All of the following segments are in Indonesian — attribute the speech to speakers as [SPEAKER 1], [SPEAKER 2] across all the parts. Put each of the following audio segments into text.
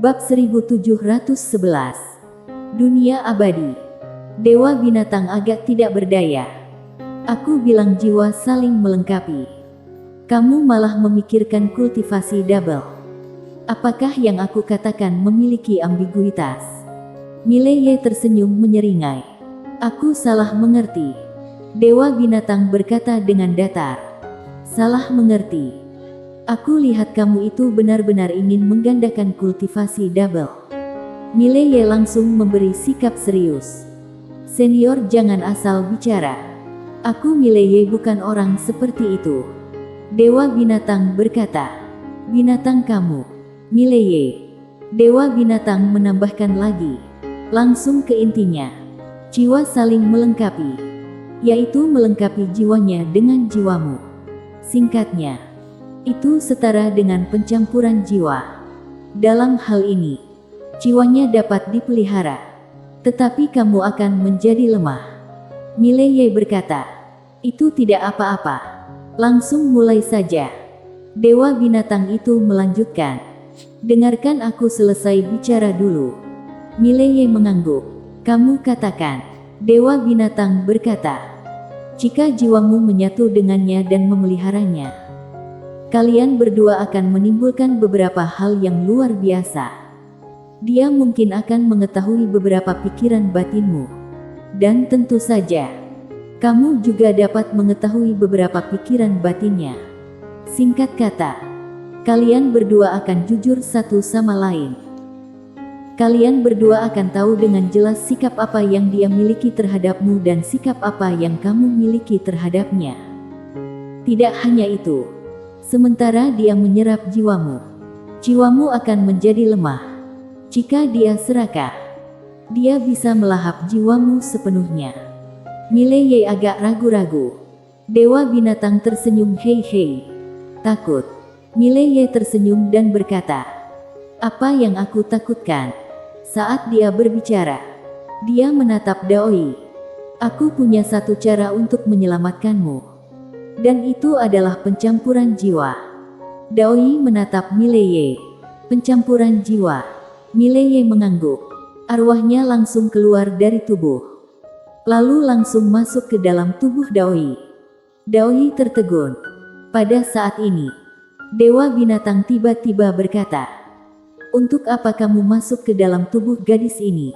[SPEAKER 1] Bab 1711. Dunia abadi. Dewa binatang agak tidak berdaya. Aku bilang jiwa saling melengkapi. Kamu malah memikirkan kultivasi double. Apakah yang aku katakan memiliki ambiguitas? Mileye tersenyum menyeringai. Aku salah mengerti. Dewa binatang berkata dengan datar. Salah mengerti. Aku lihat kamu itu benar-benar ingin menggandakan kultivasi double. Mileye langsung memberi sikap serius. Senior, jangan asal bicara. Aku Mileye bukan orang seperti itu. Dewa binatang berkata. Binatang kamu, Mileye. Dewa binatang menambahkan lagi. Langsung ke intinya. Jiwa saling melengkapi. Yaitu melengkapi jiwanya dengan jiwamu. Singkatnya, itu setara dengan pencampuran jiwa. Dalam hal ini, jiwanya dapat dipelihara, tetapi kamu akan menjadi lemah. Mileye berkata, itu tidak apa-apa. Langsung mulai saja. Dewa binatang itu melanjutkan. Dengarkan aku selesai bicara dulu. Mileye mengangguk. Kamu katakan. Dewa binatang berkata, jika jiwamu menyatu dengannya dan memeliharanya, kalian berdua akan menimbulkan beberapa hal yang luar biasa. Dia mungkin akan mengetahui beberapa pikiran batinmu. Dan tentu saja, kamu juga dapat mengetahui beberapa pikiran batinnya. Singkat kata, kalian berdua akan jujur satu sama lain. Kalian berdua akan tahu dengan jelas sikap apa yang dia miliki terhadapmu dan sikap apa yang kamu miliki terhadapnya. Tidak hanya itu. Sementara dia menyerap jiwamu, jiwamu akan menjadi lemah. Jika dia serakah, dia bisa melahap jiwamu sepenuhnya. Mileye agak ragu-ragu. Dewa binatang tersenyum, hei. Takut. Mileye tersenyum dan berkata, apa yang aku takutkan? Saat dia berbicara, dia menatap Daoi. Aku punya satu cara untuk menyelamatkanmu. Dan itu adalah pencampuran jiwa. Daoi menatap Mileye. Pencampuran jiwa. Mileye mengangguk. Arwahnya langsung keluar dari tubuh. Lalu langsung masuk ke dalam tubuh Daoi. Daoi tertegun. Pada saat ini, Dewa binatang tiba-tiba berkata, untuk apa kamu masuk ke dalam tubuh gadis ini?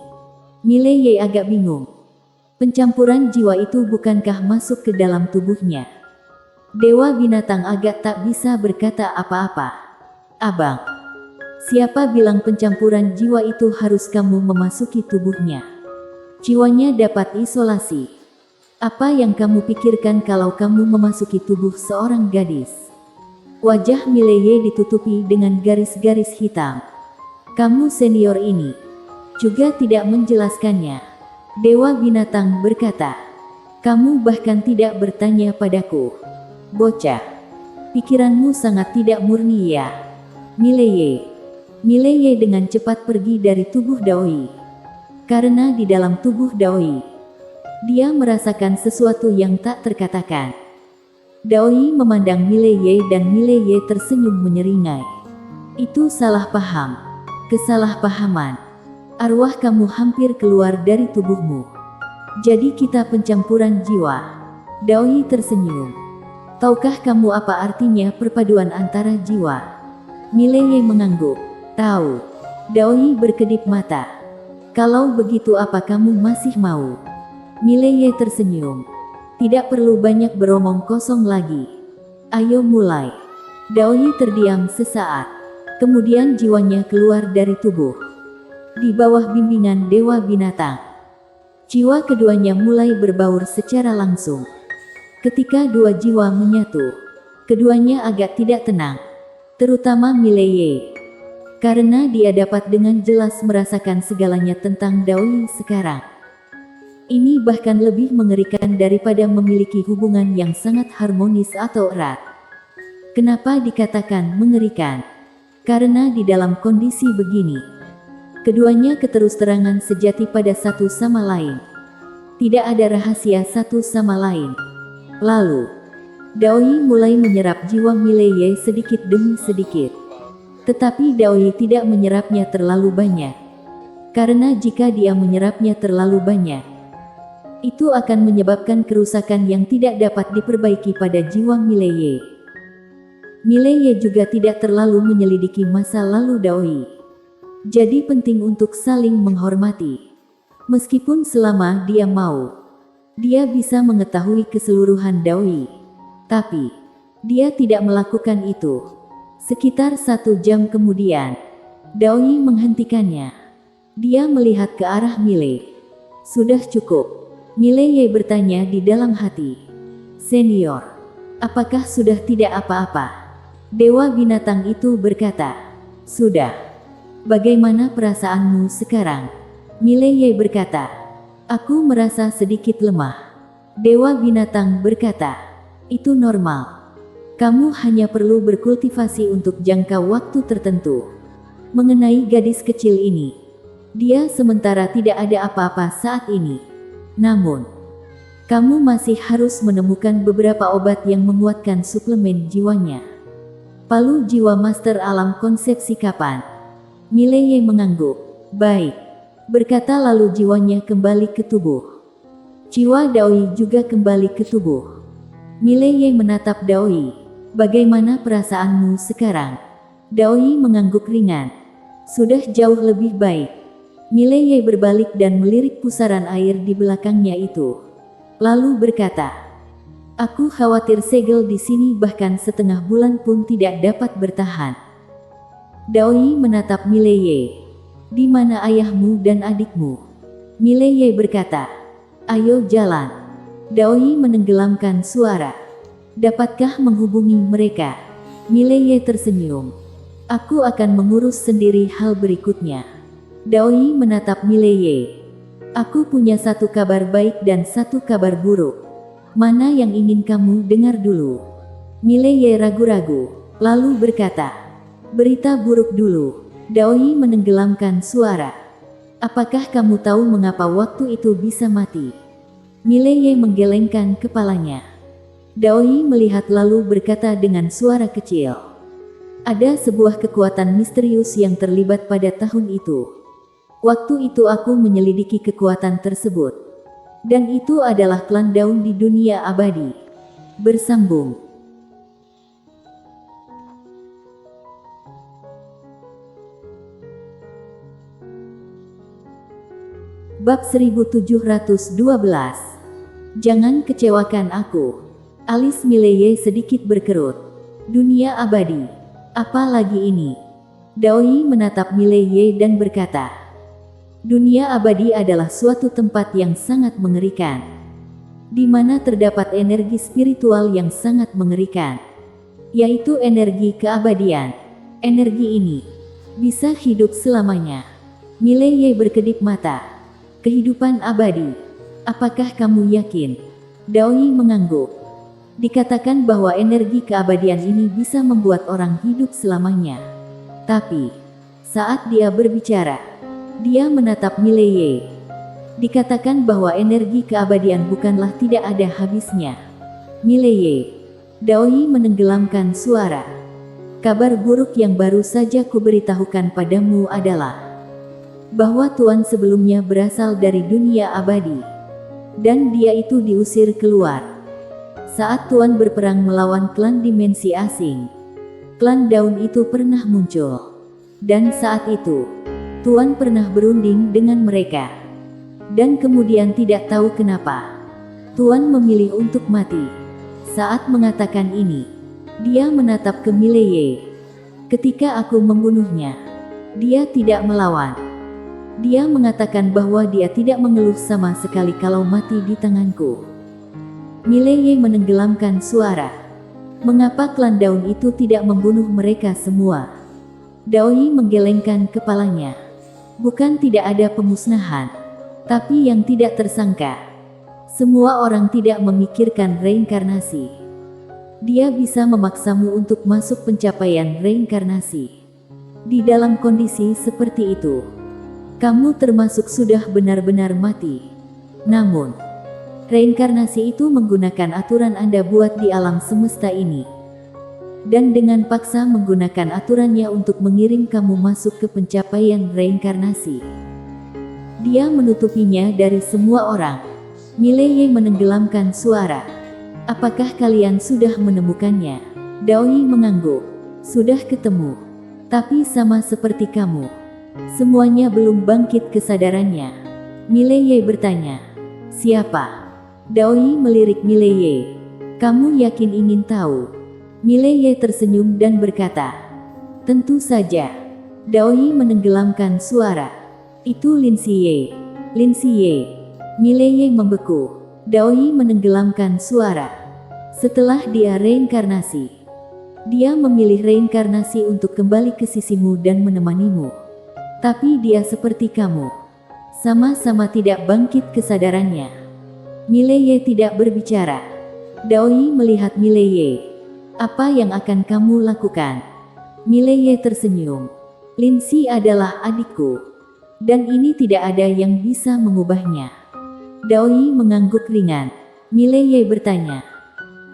[SPEAKER 1] Mileye agak bingung. Pencampuran jiwa itu bukankah masuk ke dalam tubuhnya? Dewa binatang agak tak bisa berkata apa-apa. Abang, siapa bilang pencampuran jiwa itu harus kamu memasuki tubuhnya? Jiwanya dapat isolasi. Apa yang kamu pikirkan kalau kamu memasuki tubuh seorang gadis? Wajah Mileye ditutupi dengan garis-garis hitam. Kamu senior ini juga tidak menjelaskannya. Dewa binatang berkata, kamu bahkan tidak bertanya padaku. Bocah, pikiranmu sangat tidak murni ya. Mileye dengan cepat pergi dari tubuh Daoi. Karena di dalam tubuh Daoi, dia merasakan sesuatu yang tak terkatakan. Daoi memandang Mileye dan Mileye tersenyum menyeringai. Itu salah paham. Kesalahpahaman. Arwah kamu hampir keluar dari tubuhmu. Jadi kita pencampuran jiwa. Daoi tersenyum. Tahukah kamu apa artinya perpaduan antara jiwa? Mileye mengangguk. Tahu. Daoi berkedip mata. Kalau begitu apa kamu masih mau? Mileye tersenyum. Tidak perlu banyak beromong kosong lagi. Ayo mulai. Daoi terdiam sesaat. Kemudian jiwanya keluar dari tubuh. Di bawah bimbingan Dewa binatang, jiwa keduanya mulai berbaur secara langsung. Ketika dua jiwa menyatu, keduanya agak tidak tenang. Terutama Mileye. Karena dia dapat dengan jelas merasakan segalanya tentang Daoi sekarang. Ini bahkan lebih mengerikan daripada memiliki hubungan yang sangat harmonis atau erat. Kenapa dikatakan mengerikan? Karena di dalam kondisi begini, keduanya keterus-terangan sejati pada satu sama lain. Tidak ada rahasia satu sama lain. Lalu, Daoi mulai menyerap jiwa Mileye sedikit demi sedikit. Tetapi Daoi tidak menyerapnya terlalu banyak. Karena jika dia menyerapnya terlalu banyak, itu akan menyebabkan kerusakan yang tidak dapat diperbaiki pada jiwa Mileye. Mileye juga tidak terlalu menyelidiki masa lalu Daoi. Jadi penting untuk saling menghormati. Meskipun selama dia mau, dia bisa mengetahui keseluruhan Daoi. Tapi, dia tidak melakukan itu. Sekitar 1 jam kemudian, Daoi menghentikannya. Dia melihat ke arah Mile. Sudah cukup, Mileye bertanya di dalam hati. Senior, apakah sudah tidak apa-apa? Dewa binatang itu berkata, sudah. Bagaimana perasaanmu sekarang? Mileye berkata, aku merasa sedikit lemah. Dewa binatang berkata, itu normal. Kamu hanya perlu berkultivasi untuk jangka waktu tertentu. Mengenai gadis kecil ini, dia sementara tidak ada apa-apa saat ini. Namun, kamu masih harus menemukan beberapa obat yang menguatkan suplemen jiwanya. Palu jiwa Master Alam Konsepsi kapan? Mileye mengangguk. Baik, berkata lalu jiwanya kembali ke tubuh. Jiwa Daoi juga kembali ke tubuh. Mileye menatap Daoi. Bagaimana perasaanmu sekarang? Daoi mengangguk ringan. Sudah jauh lebih baik. Mileye berbalik dan melirik pusaran air di belakangnya itu. Lalu berkata, aku khawatir segel di sini bahkan setengah bulan pun tidak dapat bertahan. Daoi menatap Mileye. Di mana ayahmu dan adikmu? Mileye berkata, ayo jalan. Daoi menenggelamkan suara. Dapatkah menghubungi mereka? Mileye tersenyum. Aku akan mengurus sendiri hal berikutnya. Daoi menatap Mileye. Aku punya 1 kabar baik dan 1 kabar buruk. Mana yang ingin kamu dengar dulu? Mileye ragu-ragu, lalu berkata, berita buruk dulu. Daoi menenggelamkan suara. Apakah kamu tahu mengapa waktu itu bisa mati? Mileye menggelengkan kepalanya. Daoi melihat lalu berkata dengan suara kecil. Ada sebuah kekuatan misterius yang terlibat pada tahun itu. Waktu itu aku menyelidiki kekuatan tersebut. Dan itu adalah klan daun di dunia abadi. Bersambung. Bab 1712. Jangan kecewakan aku. Alis Mileye sedikit berkerut. Dunia abadi. Apa lagi ini? Daoi menatap Mileye dan berkata, dunia abadi adalah suatu tempat yang sangat mengerikan. Di mana terdapat energi spiritual yang sangat mengerikan. Yaitu energi keabadian. Energi ini bisa hidup selamanya. Mileye berkedip mata. Kehidupan abadi. Apakah kamu yakin? Daoi mengangguk. Dikatakan bahwa energi keabadian ini bisa membuat orang hidup selamanya. Tapi, saat dia berbicara, dia menatap Mileye. Dikatakan bahwa energi keabadian bukanlah tidak ada habisnya. Mileye. Daoi menenggelamkan suara. Kabar buruk yang baru saja kuberitahukan padamu adalah bahwa Tuan sebelumnya berasal dari dunia abadi. Dan dia itu diusir keluar. Saat Tuan berperang melawan klan dimensi asing, klan daun itu pernah muncul. Dan saat itu, Tuan pernah berunding dengan mereka. Dan kemudian tidak tahu kenapa, Tuan memilih untuk mati. Saat mengatakan ini, dia menatap ke Mileye. Ketika aku membunuhnya, dia tidak melawan. Dia mengatakan bahwa dia tidak mengeluh sama sekali kalau mati di tanganku. Mileye menenggelamkan suara. Mengapa klan daun itu tidak membunuh mereka semua? Daoi menggelengkan kepalanya. Bukan tidak ada pemusnahan, tapi yang tidak tersangka. Semua orang tidak memikirkan reinkarnasi. Dia bisa memaksamu untuk masuk pencapaian reinkarnasi. Di dalam kondisi seperti itu, kamu termasuk sudah benar-benar mati. Namun, reinkarnasi itu menggunakan aturan Anda buat di alam semesta ini. dan dengan paksa menggunakan aturannya untuk mengirim kamu masuk ke pencapaian reinkarnasi. Dia menutupinya dari semua orang. Mileye menenggelamkan suara. Apakah kalian sudah menemukannya? Daoi mengangguk. Sudah ketemu. Tapi sama seperti kamu. Semuanya belum bangkit kesadarannya. Mileye bertanya. Siapa? Daoi melirik Mileye. Kamu yakin ingin tahu? Mileye tersenyum dan berkata. Tentu saja. Daoi menenggelamkan suara. Itu Lin Siye. Lin Siye. Mileye membeku. Daoi menenggelamkan suara. Setelah dia reinkarnasi. Dia memilih reinkarnasi untuk kembali ke sisimu dan menemanimu. Tapi dia seperti kamu. Sama-sama tidak bangkit kesadarannya. Mileye tidak berbicara. Daoi melihat Mileye. Apa yang akan kamu lakukan? Mileye tersenyum. Lin Si adalah adikku. Dan ini tidak ada yang bisa mengubahnya. Daoi mengangguk ringan. Mileye bertanya.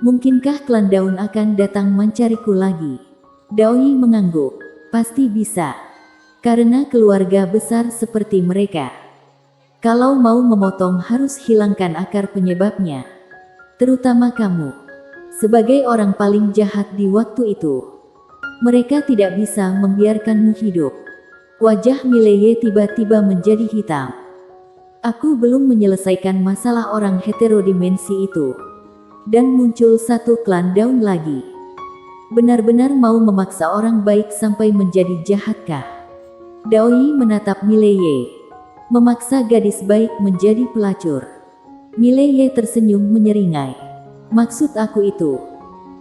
[SPEAKER 1] Mungkinkah klan Daun akan datang mencariku lagi? Daoi mengangguk. Pasti bisa. Karena keluarga besar seperti mereka. Kalau mau memotong harus hilangkan akar penyebabnya. Terutama kamu. Sebagai orang paling jahat di waktu itu. Mereka tidak bisa membiarkanmu hidup. Wajah Mileye tiba-tiba menjadi hitam. Aku belum menyelesaikan masalah orang heterodimensi itu. Dan muncul satu klan Daun lagi. Benar-benar mau memaksa orang baik sampai menjadi jahatkah? Daoi menatap Mileye. Memaksa gadis baik menjadi pelacur. Mileye tersenyum menyeringai. Maksud aku itu.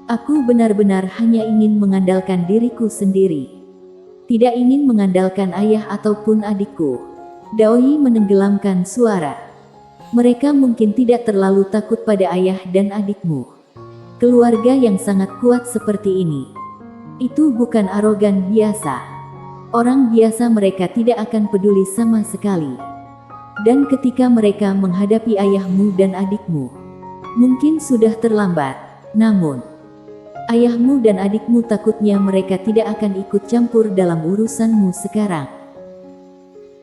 [SPEAKER 1] Aku benar-benar hanya ingin mengandalkan diriku sendiri. Tidak ingin mengandalkan ayah ataupun adikku. Daoi menenggelamkan suara. Mereka mungkin tidak terlalu takut pada ayah dan adikmu. Keluarga yang sangat kuat seperti ini. Itu bukan arogan biasa. Orang biasa mereka tidak akan peduli sama sekali. Dan ketika mereka menghadapi ayahmu dan adikmu, mungkin sudah terlambat. Namun, ayahmu dan adikmu takutnya mereka tidak akan ikut campur dalam urusanmu sekarang.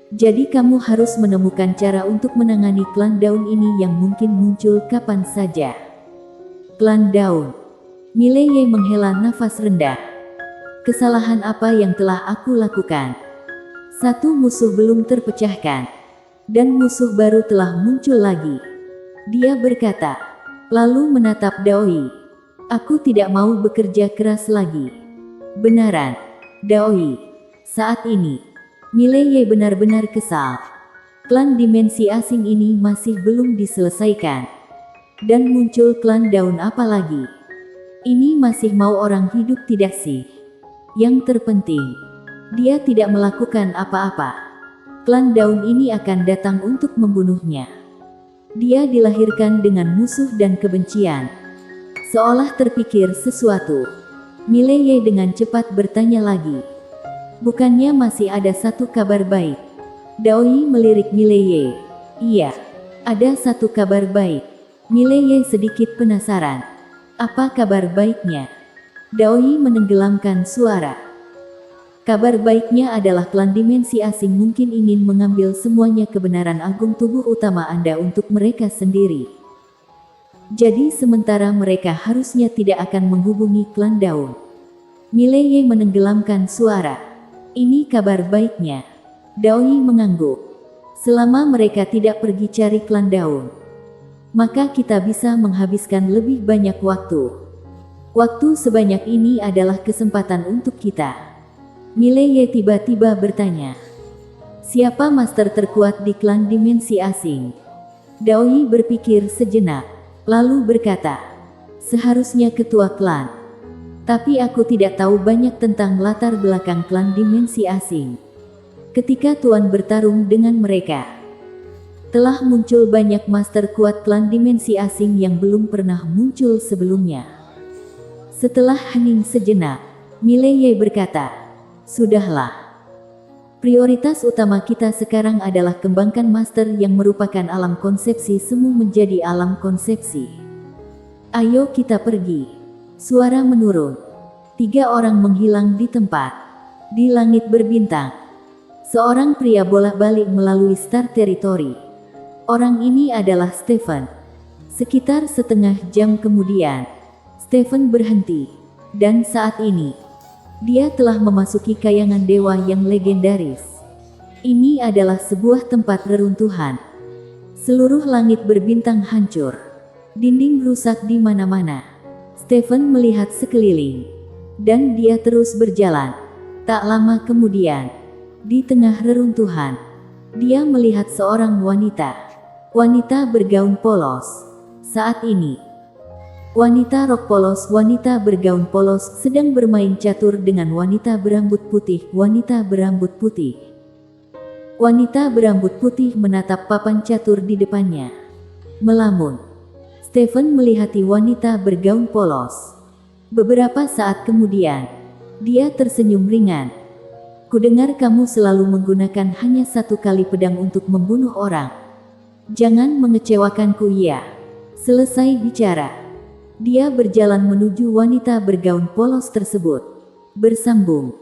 [SPEAKER 1] Jadi kamu harus menemukan cara untuk menangani klan Daun ini yang mungkin muncul kapan saja. Klan Daun. Mileye menghela nafas rendah. Kesalahan apa yang telah aku lakukan? Satu musuh belum terpecahkan. Dan musuh baru telah muncul lagi. Dia berkata. Lalu menatap Daoi. Aku tidak mau bekerja keras lagi. Benaran. Daoi. Saat ini. Mileye benar-benar kesal. Klan dimensi asing ini masih belum diselesaikan. Dan muncul klan Daun apa lagi? Ini masih mau orang hidup tidak sih? Yang terpenting. Dia tidak melakukan apa-apa. Klan Daun ini akan datang untuk membunuhnya. Dia dilahirkan dengan musuh dan kebencian. Seolah terpikir sesuatu. Mileye dengan cepat bertanya lagi. Bukannya masih ada satu kabar baik? Daoi melirik Mileye. Iya. Ada satu kabar baik. Mileye sedikit penasaran. Apa kabar baiknya? Daoi menenggelamkan suara. Kabar baiknya adalah klan dimensi asing mungkin ingin mengambil semuanya kebenaran agung tubuh utama Anda untuk mereka sendiri. Jadi sementara mereka harusnya tidak akan menghubungi klan Daun. Mileye menenggelamkan suara. Ini kabar baiknya. Daoi mengangguk. Selama mereka tidak pergi cari klan Daun, maka kita bisa menghabiskan lebih banyak waktu. Waktu sebanyak ini adalah kesempatan untuk kita. Mileye tiba-tiba bertanya. Siapa master terkuat di klan dimensi asing? Daoi berpikir sejenak. Lalu berkata. Seharusnya ketua klan. Tapi aku tidak tahu banyak tentang latar belakang klan dimensi asing. Ketika Tuan bertarung dengan mereka, telah muncul banyak master kuat klan dimensi asing yang belum pernah muncul sebelumnya. Setelah hening sejenak, Mileye berkata. Sudahlah. Prioritas utama kita sekarang adalah kembangkan master yang merupakan alam konsepsi semu menjadi alam konsepsi. Ayo kita pergi. Suara menurun. 3 orang menghilang di tempat. Di langit berbintang, seorang pria bolak-balik melalui Star Territory. Orang ini adalah Stephen. Sekitar setengah jam kemudian, Stephen berhenti. Dan saat ini, dia telah memasuki kayangan dewa yang legendaris. Ini adalah sebuah tempat reruntuhan. Seluruh langit berbintang hancur. Dinding rusak di mana-mana. Stephen melihat sekeliling. Dan dia terus berjalan. Tak lama kemudian, di tengah reruntuhan, dia melihat seorang wanita. Wanita bergaun polos. Saat ini, wanita rok polos, wanita bergaun polos sedang bermain catur dengan wanita berambut putih. Wanita berambut putih. Wanita berambut putih menatap papan catur di depannya. Melamun. Stephen melihati wanita bergaun polos. Beberapa saat kemudian, dia tersenyum ringan. Kudengar kamu selalu menggunakan hanya 1 kali pedang untuk membunuh orang. Jangan mengecewakanku ya. Selesai bicara, dia berjalan menuju wanita bergaun polos tersebut. Bersambung.